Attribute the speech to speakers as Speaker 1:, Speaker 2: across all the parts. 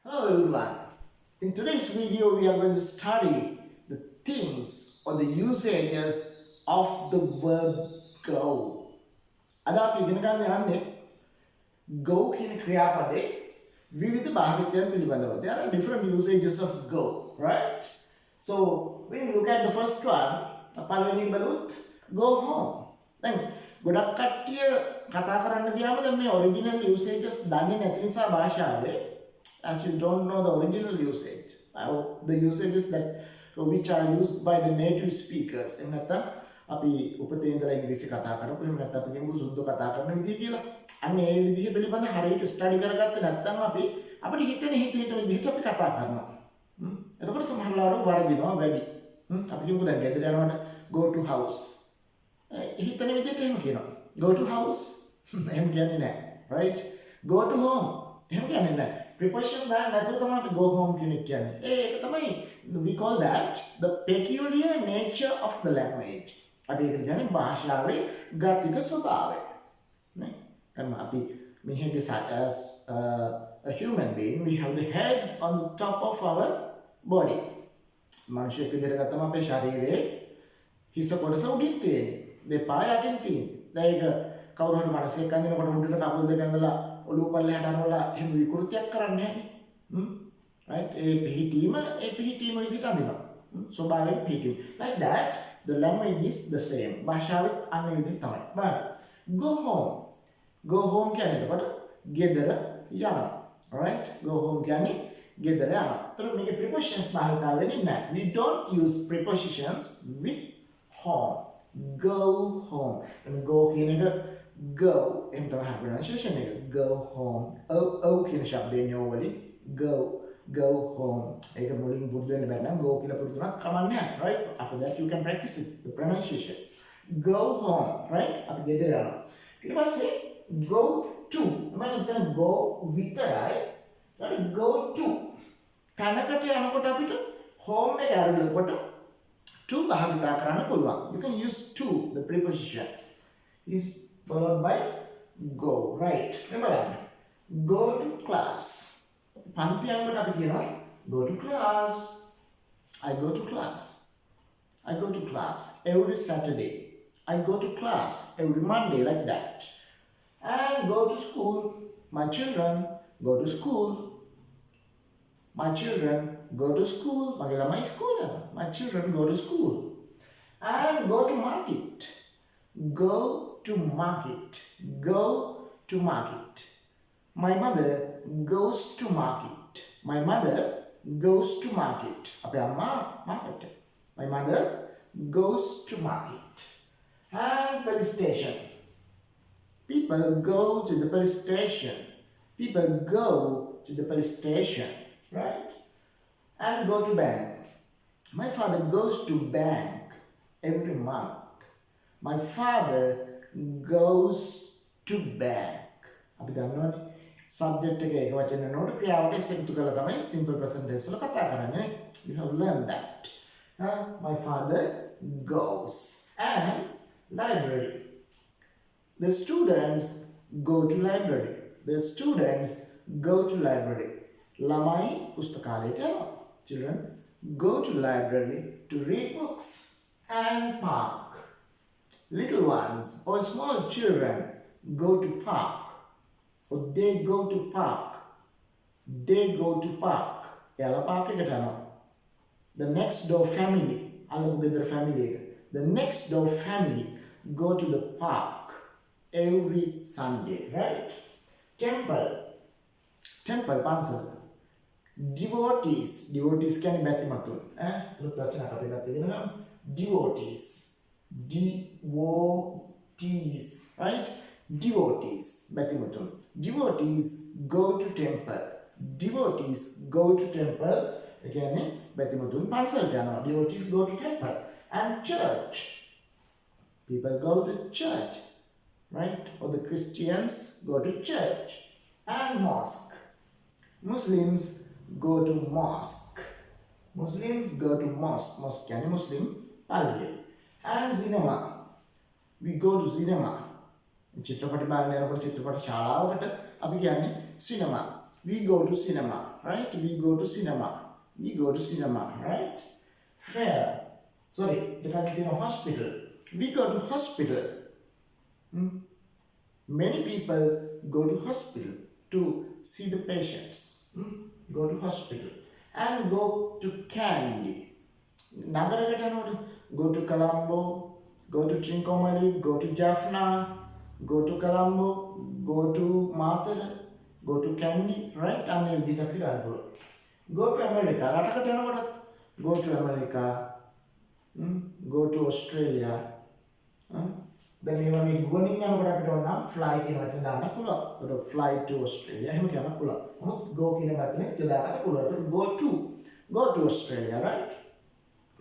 Speaker 1: Hello everyone. In today's video we are going to study the things or the usages of the verb go. අද අපි ඉගෙන ගන්න යන්නේ go කියන ක්‍රියාපදේ විවිධ භාවිතයන් පිළිබඳව. There are different usages of go, right? So when you look at the first one, පළවෙනි බලුත් go home. දැන් ගොඩක් කට්ටිය කතා කරන්න ගියාම දැන් මේ original usages දන්නේ නැති නිසා භාෂාවේ, as you don't know the original usage, the usages that which are used by the native speakers. එහෙම නැත්නම් අපි උපතේ ඉඳලා ඉංග්‍රීසි කතා කරපු, එහෙම නැත්නම් අපි කියමු සුද්ධ කතා කරන විදිය කියලා. අන්න ඒ විදිහ පිළිබඳ හරියට ස්ටඩි කරගත්තේ නැත්නම් අපිට හිතෙන විදිහට අපි කතා කරනවා. එතකොට සමහර ලාවට වරදිනවා වැඩි. අපි කියමු දැන් ගෙදර යනකොට go to house. හිතන විදිහට එහෙම කියනවා. go to house. එහෙම කියන්නේ නැහැ. right? go to home. එහෙම කියන්නේ නැහැ. preposition දාන්න නැතුව තමයි අපි go home කියන එක කියන්නේ. ඒක තමයි we call that the peculiar nature of the language. අපි ඒකට කියන්නේ භාෂාවේ ගතික ස්වභාවය. නේ? දැන් අපි මෙහෙගේ as a human being we have the head on the top of our body. මනුෂ්‍යයෙක් විදිහට ගත්තම අපේ ශරීරයේ හිස කොටස උඩින් තියෙන්නේ. දෙපා යටින් තියෙන්නේ. දැන් ඒක කවුරු හරි මිනිහෙක් අඳිනකොට උඩට කකුල් දෙක ඇඳලා ඔළුව පල්ලෙහාට අරවලා එහෙම විකෘතියක් කරන්නේ නැහැ. right? ඒ පිහිටීම විදිහට අඳිනවා. ස්වභාවික පිහිටීම. Like that the language is the same. භාෂාවෙත් අන්න ඒ විදිහට තමයි. but go home. go home කියන්නේ එතකොට ගෙදර යනවා. right? go home කියන්නේ ගෙදර යනවා. ඒතර මේකේ prepositions භාවිතා වෙන්නේ නැහැ. We don't use prepositions with home. go home. and go කියන එක go එහෙම තමයි pronunciation එක. go home. o කියන શબ્දේ නෝ වලින් go home. ඒක මුලින් පුරුදු වෙන්න බැරි නම් go කියලා පුරුදු කරා කමන්නේ නැහැ. right? after that you can practice it, the pronunciation. go home. right? අපි ගෙදර යනවා. ඊට පස්සේ go to. මම හිතන go විතරයි. right? go to. තැනකට යනකොට අපිට home එක ඇරුණකොට to භාවිතා කරන්න පුළුවන්. You can use to, the preposition is followed by go, right? Remember, go to class. පන්ති යනකොට අපි කියනවා go to class. I go to class. I go to class every Saturday. I go to class every Monday, like that. And go to school. My children go to school. My children go to school. මගේ ළමයි school යනවා. My children go to school. And go to market. Go to market. Go to market. My mother goes to market. My mother goes to market. අපේ අම්මා market. My mother goes to market. And police station. People go to the police station. People go to the police station. Right? And go to bank. My father goes to bank every month. My father goes to bank. අපි දන්නවනේ subject එක එක වචන නෝට ක්‍රියාවට එකතු කරලා තමයි simple present tense වල කතා කරන්නේ. You have learned that. My father goes. And library. The students go to library. The students go to library. ළමයි පුස්තකාලයට යනවා. Children go to library to read books. And park. Little ones or small children go to park. Or they go to park. They go to park. එයාලා park එකට යනවා. The next door family. අල්ලපු ගෙදර family එක. The next door family go to the park every Sunday, right? Temple. Temple පන්සල. Devotees. Devotees කියන්නේ බැතිමතුන්. ලොකු වචනයක් අපි ගත්ත ඉගෙන ගමු. Devotees. Devotees. Right? Devotees. බැතිමතුන්. Devotees go to temple. Devotees go to temple. ඒ කියන්නේ බැතිමතුන් පන්සලට යනවා. Devotees go to temple. And church. People go to church. Right? Or the Christians go to church. And mosque. Muslims go to mosque. Muslims go to mosque. Mosque yani Muslim palliye. And cinema. We go to cinema. චිත්‍රපට බලන්න යනකොට චිත්‍රපට ශාලාවකට අපි කියන්නේ cinema. We go to cinema, right? We go to cinema. We go to cinema, right? Fair. Sorry, it's in a hospital. We go to hospital. Many people go to hospital to see the patients. Go to hospital. And go to Candy. Go to Colombo, go to Trincomalee, go to Jaffna, go to Colombo, go to Mathura, go to Candy, right? And go to America. Go to America. Go to Australia. Then you want to go to fly to fly to Australia. Go to Australia, right?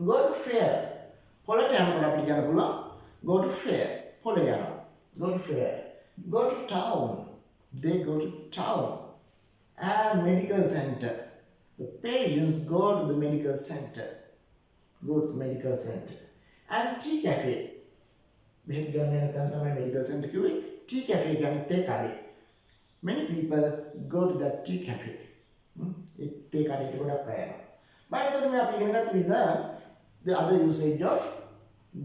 Speaker 1: Go to fair. Go to fair. Go to fair. Go to town. They go to town. And medical center. The patients go to the medical center. Go to the medical center. And tea cafe. Medical center. Tea cafe. Many people go to that tea cafe. Take a but the other usage of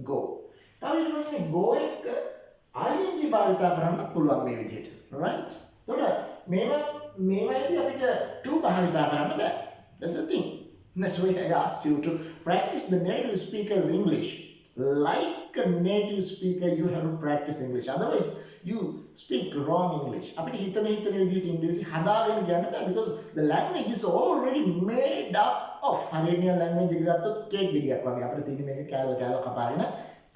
Speaker 1: go. Now you must say go ing භාවිතා කරන්න පුළුවන් මේ විදිහට. Right? එතකොට මේවයිදී අපිට to භාවිතා කරන්න බෑ. That's the thing. That's why I asked you to practice the native speaker's English. Like a native speaker, you have to practice English. Otherwise, you speak wrong English. අපිට හිතන විදිහට ඉංග්‍රීසි හදාගෙන යන්න බෑ because the language is already made up of Hungarian language එක ගත්තොත් cake ගෙඩියක් වගේ. අපිට තියෙන මේක කෑල්ල කපාගෙන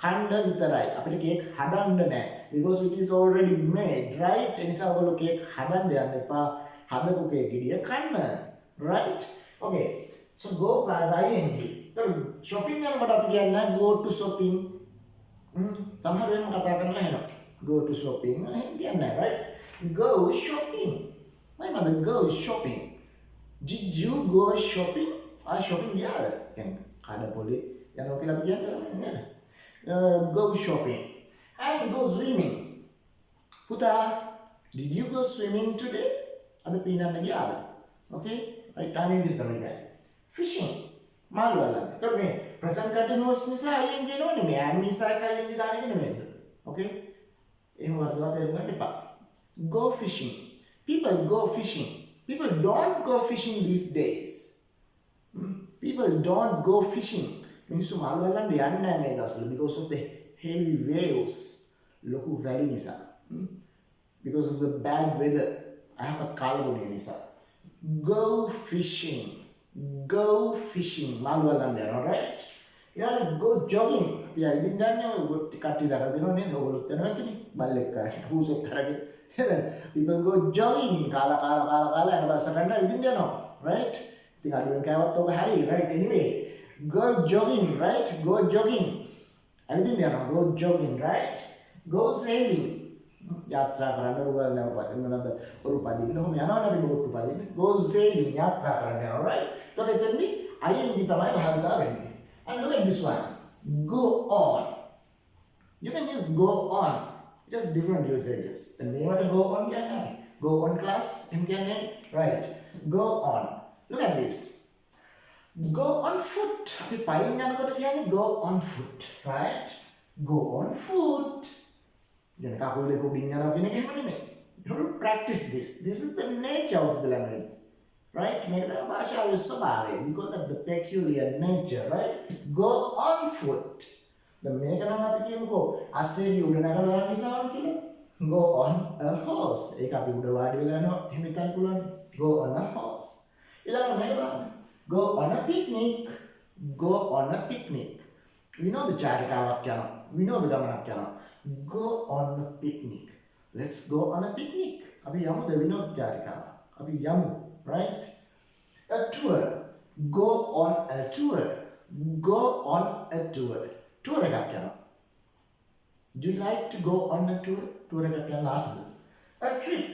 Speaker 1: කන්න විතරයි. අපිට කේක් හදන්න නෑ because it is already made, right? ඒ නිසා ඔයගොල්ලෝ කේක් හදන්න යන්න එපා. හදපු කේක් ගෙඩිය කන්න. Right? Okay. So go plus ing. Shopping යනකොට අපි කියන්නේ go to shopping. සමහර වෙලාවට කතා කරලා එහෙනම් go to shopping. එහෙම කියන්නේ right? Go shopping. My mother goes shopping. Did you go shopping? Shopping ගියාද? දැන් කඩපොලි යනවා කියලා අපි කියන්නේ go shopping. And go swimming. Puta, did you go swimming today? අද පීනන්න ගියාද? Okay? Right, අනිත් තමයි. Fishing. මාළු වලන්න. ඒතකොට මේ present continuous නිසා ing කියනෝ නෙමෙයි. am නිසා ing දාන එක නෙමෙයි. Okay? එහෙම වර්ධවා තේරුම් ගන්න එපා. Go fishing. People go fishing. People don't go fishing these days. People don't go fishing. මිනිස්සු මාළු වලන්න යන්නේ නැහැ මේ දවස්වල because of the heavy waves. ලොකු රැලි නිසා. Because of the bad weather. අයහපත් කාලගුණය නිසා. Go fishing. Go fishing. මාළු වලන්න යනවා, right? ඊළඟ go jogging. අපි ඇවිදින්න යන්නේ ඔය කට්ටිය දාලා දෙනවා නේද? ඔයගොල්ලොත් යනවා ඇතිනේ. බල්ලෙක් කරගෙන, හූසෙක් කරගෙන. People go jogging. කාලා ඊට පස්සේ කරන්න ඇවිදින්න යනවා, right? ඉතින් අඩුවෙන් කෑවත් ඔක හරි, right? Anyway, go jogging, right? Go jogging. ඇවිදින්න යනවා. Go jogging, right? Go sailing. යාත්‍රා කරන්න රුවල් නැවපදින්න මොනවාද ඔරු පදින්න ඔහොම යනවනේ අපි බෝට්ටු පදින්න go sailing යාත්‍රා කරන්න යනවා right so එතෙන්දී ing තමයි භාවිතා වෙන්නේ and look at this one go on you can use go on just different usages the name of the go on කියන්නේ go on class එහෙම කියන්නේ right go on look at this go on foot අපි පයින් යනකොට කියන්නේ go on foot right go on foot you have to practice this. This is the nature of the language. Right? Because of the peculiar nature, right? Go on foot. The go on a horse. Go on a horse. Go on a picnic. Go on a picnic. We know the Charikawak. We know the Gamanak. Go on a picnic. Let's go on a picnic. Abhi yamu de vinod charikawa. Abhi yamu, right? A tour. Go on a tour. Go on a tour. Tour ka kya? Do you like to go on a tour? Tour ka kya last? A trip.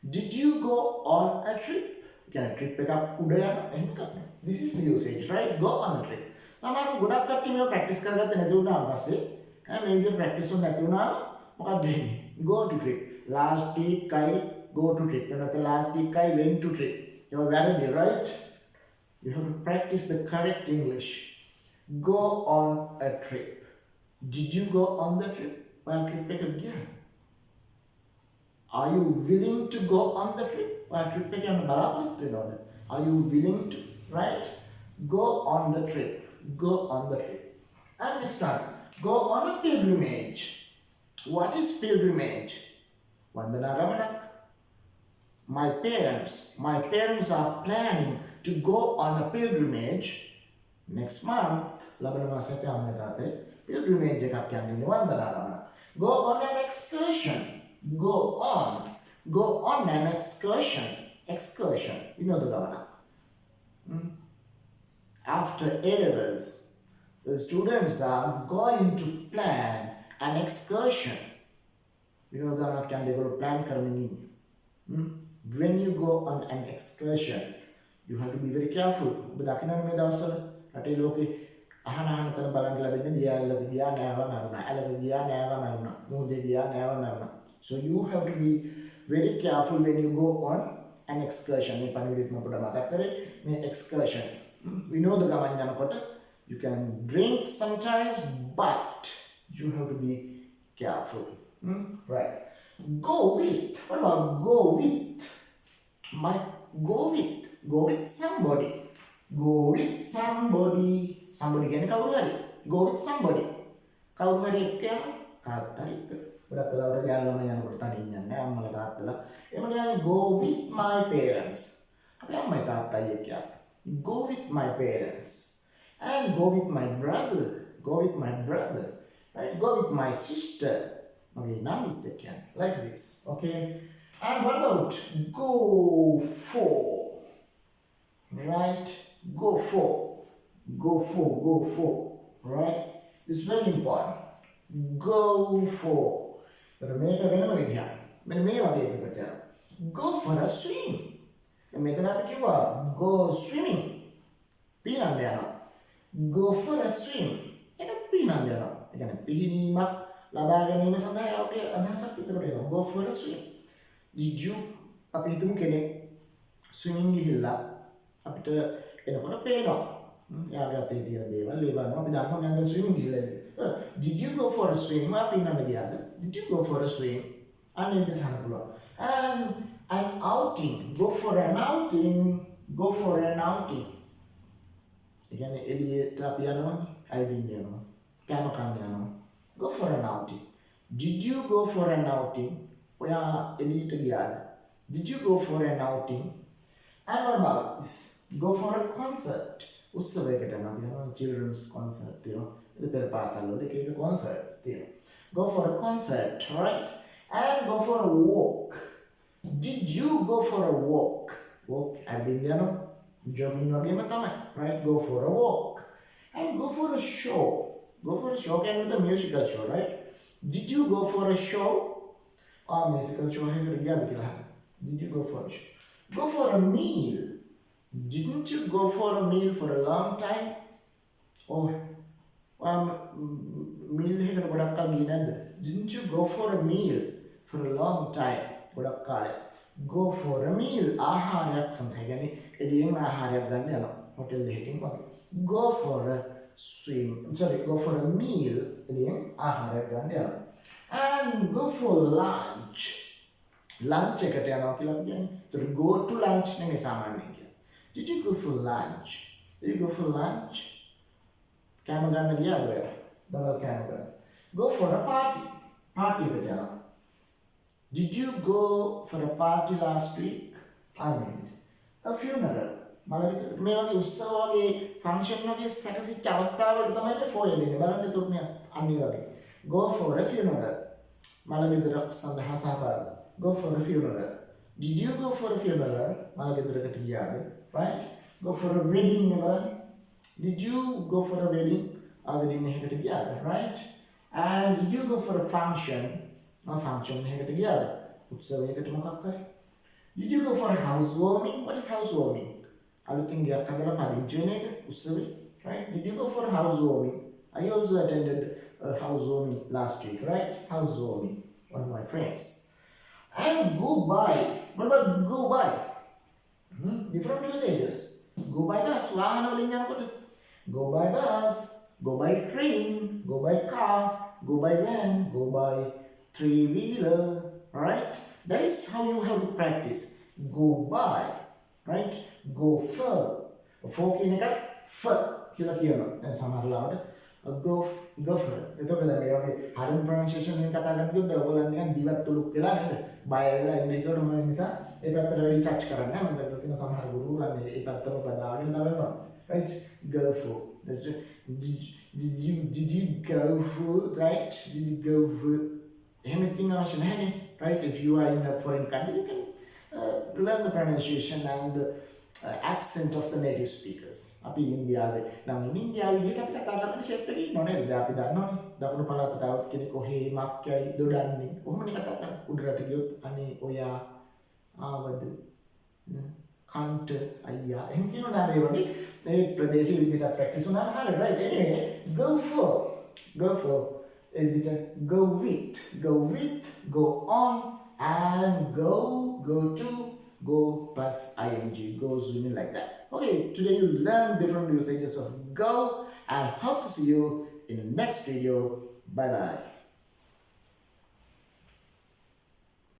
Speaker 1: Did you go on a trip? Kya trip pe ka uda yana? This is the usage, right? Go on a trip. Samaru godak katti me practice karagatte nathi una passe මේ විදිහට practice වුණ නැති වුණා මොකක්ද වෙන්නේ go to trip last week I go to trip. And the last week I went to trip. You are very right. You have to practice the correct English. Go on a trip. Did you go on the trip? Well, trip again. Are you willing to go on the trip? Well, trip again. Are you willing to? Right? Go on the trip. Go on the trip. And next one. Go on a pilgrimage. What is pilgrimage? Vandana Ramanak. My parents are planning to go on a pilgrimage next month. Pilgrimage go on an excursion. Go on an excursion. You know the governor. After A-levels, the students are going to plan an excursion. You know the can they go plan when you go on an excursion, you have to be very careful. But I cannot make the so you have to be very careful when you go on an excursion. Excursion. We know the gaman. You can drink sometimes, but you have to be careful. Right. Go with. What about go with? Go with somebody. Go with somebody. Somebody can go with somebody. Go with my parents. Go with my parents. And go with my brother. Right? Go with my sister. Okay, now it can like this. Okay. And what about go for? Right? Go for. Right? It's very important. Go for. Go for a swim. Go swimming. Go for a swim. Go for a swim. Did you swimming did you go for a swim? Did you go for a swim? And an outing. Go for an outing. Go for an outing. Did you go for an outing? Did you go for an outing? And what about this? Go for a concert. Children's concert. Go for a concert, right? And go for a walk. Did you go for a walk? Jogging right? Go for a walk. And go for a show. Go for a show can be the musical show, right? Did you go for a show? Musical show. Did you go for a show? Go for a meal. Didn't you go for a meal for a long time? Meal didn't you go for a meal for a long time? Go for a meal. Go for a swim. Go for a meal. And go for lunch. Lunch to go to lunch. Did you go for lunch? Go for a party. Did you go for a party last week? I mean, a funeral. Function go for a funeral. Go for a funeral. Did you go for a funeral? Right? Go for a wedding. Did you go for a wedding? Right? And did you go for a function? Function. Did you go for a housewarming? What is housewarming? Right? Did you go for a housewarming? I also attended a housewarming last week, right? Housewarming, one of my friends. And goodbye. What about go by? Different usages. Go by bus. වාහන වලින් යනකොට. Go by bus. Go by train. Go by car. Go by van. Go by three-wheeler. Alright? That is how you have to practice. Go by. Right? Go for. For කියන එකත් for කියලා කියනවා. දැන් සමහර ලාවට go for. එතකොට දැන් මේ වගේ හරිම pronunciation එකෙන් කතා කරනකොට ඔයගොල්ලන් නිකන් දිවත් උලුක් වෙලා නේද? බය වෙලා ඉංග්‍රීසි වලට මොන නිසා ඒ පැත්තට වැඩි ටච් කරන්නේ නැහැ. මම දැක්කත් තියෙන සමහර ගුරුවරුන් ඒ පැත්තම බදාගෙන දරනවා. Right? Go for. Did you go for? Right? Did you go for? Anything අවශ්‍ය නැහැ. Right? If you are in a foreign country, you can learn the pronunciation and the accent of the native speakers. අපි ඉන්දියාවේ නම් ඉන්දියාවේ විදිහට අපි කතා කරන ෂෙප් එකේ ඉන්නව නේද? දැන් අපි දන්නවනේ. දකුණු පළාතට આવුත් කෙනෙක් කොහේ මක්කයි දොඩන්නේ. කොහොමනේ කතා කරන්නේ? උඩරට ගියොත් අනේ ඔයා ආවද? කන්ට අයියා. එහෙම කියනවා නේද? ඒ වගේ ඒ ප්‍රදේශීය විදිහට ප්‍රැක්ටිස් උනාම හරිය right. Anyway, go for. ඒ විදිහට go with, go on and go to. Go plus ing goes women like that. Okay, today you learn different usages of go and hope to see you in the next video. Bye bye.